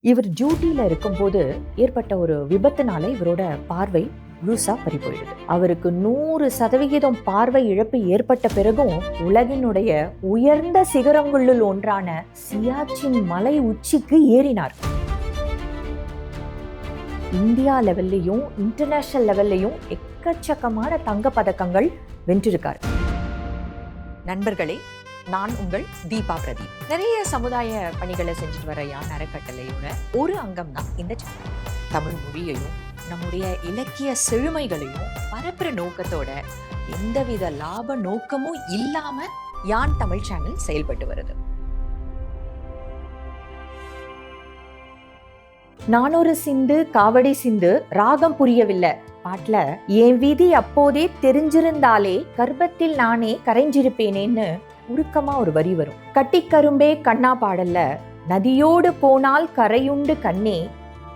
இவர் டியூட்டியில இருக்கும்போது ஏற்பட்ட ஒரு விபத்துனால இவரோட பார்வை முழுசா பறி போயிடுது. அவருக்கு 100% பார்வை இழப்பு ஏற்பட்ட பிறகும் உலகினுடைய உயர்ந்த சிகரங்களுள் ஒன்றான சியாச்சின் மலை உச்சிக்கு ஏறினார். இந்தியா லெவல்லையும் இன்டர்நேஷனல் லெவல்லையும் எக்கச்சக்கமான தங்க பதக்கங்கள் வென்றிருக்கார். நண்பர்களே, நான் உங்கள் தீபா பிரதீப். நிறைய சமுதாய பணிகளை செஞ்சுட்டு வர யான் அறக்கட்டளையோட ஒரு அங்கம் தான் இந்த சேனல். தமிழ் மொழியையும் நம்முடைய இலக்கிய செழுமைகளையும் பரப்புற நோக்கத்தோட எந்தவித லாப நோக்கமும் இல்லாம யான் தமிழ் சேனல் செயல்பட்டு வருது. நானொரு சிந்து காவடி சிந்து ராகம் புரியவில்லை பாட்டுல என் விதி அப்போதே தெரிஞ்சிருந்தாலே கர்ப்பத்தில் நானே கரைஞ்சிருப்பேனேன்னு உருக்கமா ஒரு வரி வரும். கட்டிக்கரும்பே கண்ணா பாடல்ல நதியோடு போனால் கரையுண்டு கண்ணே,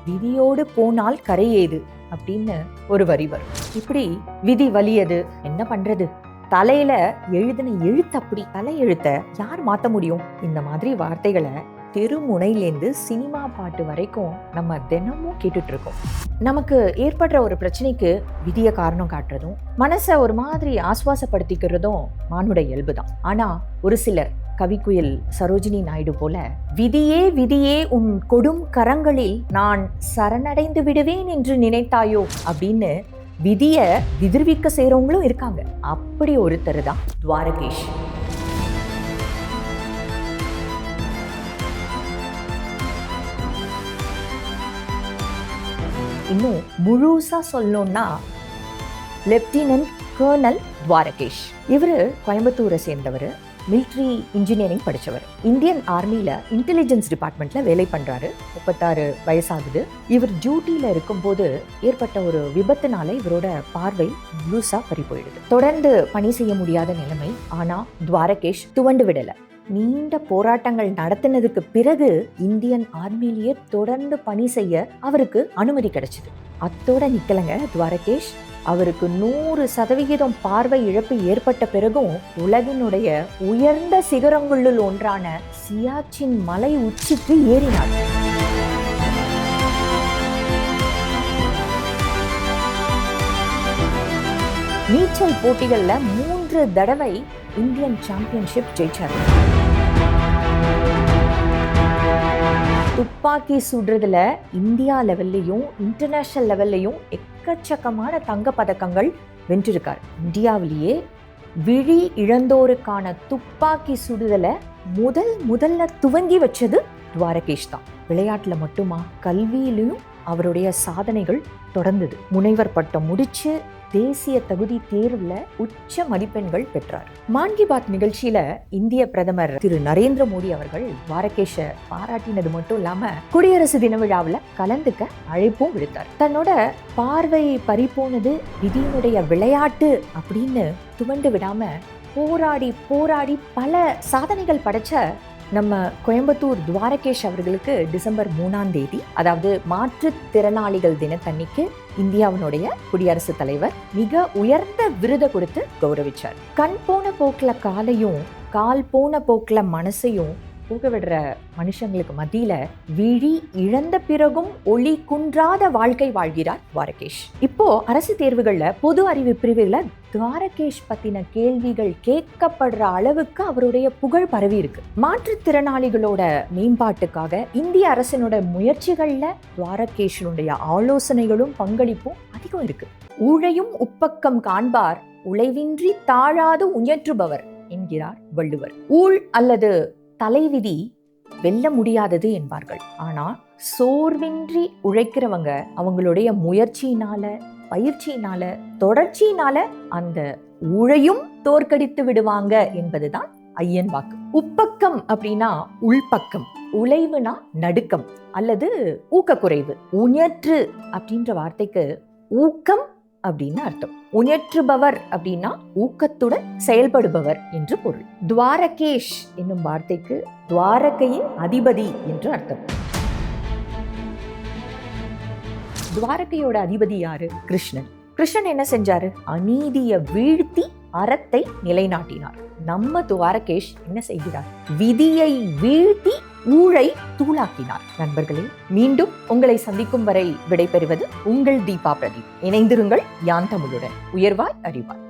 விதியோடு போனால் கரையேது அப்படின்னு ஒரு வரி வரும். இப்படி விதி வலியது, என்ன பண்றது, தலையில எழுதின எழுத்து அப்படி, தலை எழுத்த யார் மாத்த முடியும்? இந்த மாதிரி வார்த்தைகளை தெருமுனையிலேருந்து சினிமா பாட்டு வரைக்கும் நம்ம தினமும் கேட்டுட்டு இருக்கோம். நமக்கு ஏற்படுற ஒரு பிரச்சனைக்கு விதிய காரணம் காட்டுறதும் மனசை ஒரு மாதிரி ஆஸ்வாசப்படுத்திக்கிறதும் மானுட இயல்புதான். ஆனா ஒரு சிலர் கவிக்குயில் சரோஜினி நாயுடு போல விதியே விதியே உன் கொடும் கரங்களில் நான் சரணடைந்து விடுவேன் என்று நினைத்தாயோ அப்படின்னு விதிய விதிர்விக்க செய்யறவங்களும் இருக்காங்க. அப்படி ஒருத்தர் தான் துவாரகேஷ். இன்னும் முழுசா சொல்லணும்னா லெப்டினன்ட் கர்னல் துவாரகேஷ். இவரு கோயம்புத்தூரை சேர்ந்தவர், மிலிட்ரி இன்ஜினியரிங் படித்தவர். இந்தியன் ஆர்மியில இன்டெலிஜென்ஸ் டிபார்ட்மெண்ட்ல வேலை பண்றாரு. 36 வயசாகுது. இவர் டியூட்டியில இருக்கும்போது ஏற்பட்ட ஒரு விபத்துனால இவரோட பார்வை முழுசா பறி போயிடுது. தொடர்ந்து பணி செய்ய முடியாத நிலைமை. ஆனா துவாரகேஷ் துவண்டு விடல. நீண்ட போராட்டங்கள் நடத்தினதுக்கு பிறகு இந்தியன் ஆர்மியிலேயே தொடர்ந்து பணி செய்ய அவருக்கு அனுமதி கிடைச்சது. அத்தோட நிக்கலங்க துவாரகேஷ். அவருக்கு 100% பார்வை இழப்பு ஏற்பட்ட பிறகும் உலகினுடைய உயர்ந்த சிகரங்களுள் ஒன்றான சியாச்சின் மலை உச்சிக்கு ஏறினார். நீச்சல் போட்டிகள்ல 3 தடவை இந்தியன் சாம்பியன்ஷிப் ஜெயிச்சார். துப்பாக்கி சுடுறதுல இந்தியா லெவல்லையும் இன்டர்நேஷனல் லெவல்லையும் எக்கச்சக்கமான தங்க பதக்கங்கள் வென்றிருக்கார். இந்தியாவிலேயே விழி இழந்தோருக்கான துப்பாக்கி சுடுதலை முதல்ல துவங்கி வச்சது துவாரகேஷ் தான். விளையாட்டுல மட்டுமா, கல்வியிலையும் அவருடைய சாதனைகள் தொடர்ந்தது. முனைவர் பட்டம் முடிச்சு தேசிய தகுதி தேர்வுல உச்ச மதிப்பெண்கள் பெற்றார். மான் கி பாத் நிகழ்ச்சியில இந்திய பிரதமர் திரு நரேந்திர மோடி அவர்கள் துவாரகேஷ பாராட்டினது மட்டும் இல்லாம குடியரசு தின விழாவில் கலந்துக்க அழைப்பும் விடுத்தார். தன்னோட பார்வை பறிபோனது விதியினுடைய விளையாட்டு அப்படின்னு துவண்டு விடாம போராடி பல சாதனைகள் படைச்ச நம்ம கோயம்புத்தூர் துவாரகேஷ் அவர்களுக்கு டிசம்பர் 3ஆம் தேதி, அதாவது மாற்றுத்திறனாளிகள் தினத்தன்னைக்கு இந்தியாவினுடைய குடியரசுத் தலைவர் மிக உயர்ந்த விருதை கொடுத்து கௌரவிச்சார். கண் போன போக்குல காலையும் கால் போன போக்குல மனசையும் போக விடுற மனுஷங்களுக்கு மத்தியில விழி இழந்த பிறகும் ஒளி குன்றாத வாழ்க்கை வாழ்கிறார் துவாரகேஷ். இப்போ அரசு தேர்வுகள்ல பொது அறிவு பிரிவுல துவாரகேஷ் பத்தின கேள்விகள் கேட்கப்படுற அளவுக்கு அவருடைய புகழ் பரவி இருக்கு. மாற்றுத்திறனாளிகளோட மேம்பாட்டுக்காக இந்திய அரசினோட முயற்சிகள்ல துவாரகேஷனுடைய ஆலோசனைகளும் பங்களிப்பும் அதிகம் இருக்கு. ஊழையும் உப்பக்கம் காண்பார் உழைவின்றி தாழாது உயற்றுபவர் என்கிறார் வள்ளுவர். ஊழ் அல்லது தலைவிதி வெல்ல முடியாதது என்பார்கள். ஆனா சோர்வின்றி உழைக்கிறவங்க அவங்களுடைய முயற்சியினால, பயிற்சியினால, தொடர்ச்சியினால அந்த ஊழையும் தோற்கடித்து விடுவாங்க என்பதுதான் ஐயன் வாக்கு. உப்பக்கம் அப்படின்னா உள்பக்கம், உழைவுனா நடுக்கம் அல்லது ஊக்கக்குறைவு. உயற்று அப்படின்ற வார்த்தைக்கு ஊக்கம் அப்படின்னு அர்த்தம். உயற்றுபவர் அப்படின்னா ஊக்கத்துடன் செயல்படுபவர் என்று பொருள். துவாரகேஷ் என்னும் வார்த்தைக்கு துவாரகையின் அதிபதி என்று அர்த்தம். துவாரகையோட அதிபதி யாரு? கிருஷ்ணன். கிருஷ்ணன் என்ன செஞ்சாரு? அநீதியை வீழ்த்தி அறத்தை நிலைநாட்டினார். நம்ம துவாரகேஷ் என்ன செய்கிறார்? விதியை வீழ்த்தி ஊழை தூளாக்கினார். நண்பர்களே, மீண்டும் உங்களை சந்திக்கும் வரை விடைபெறுவது உங்கள் தீபா பிரதீப். இணைந்திருங்கள் யான் தமிழுடன். உயர்வாய் அறிவாய்.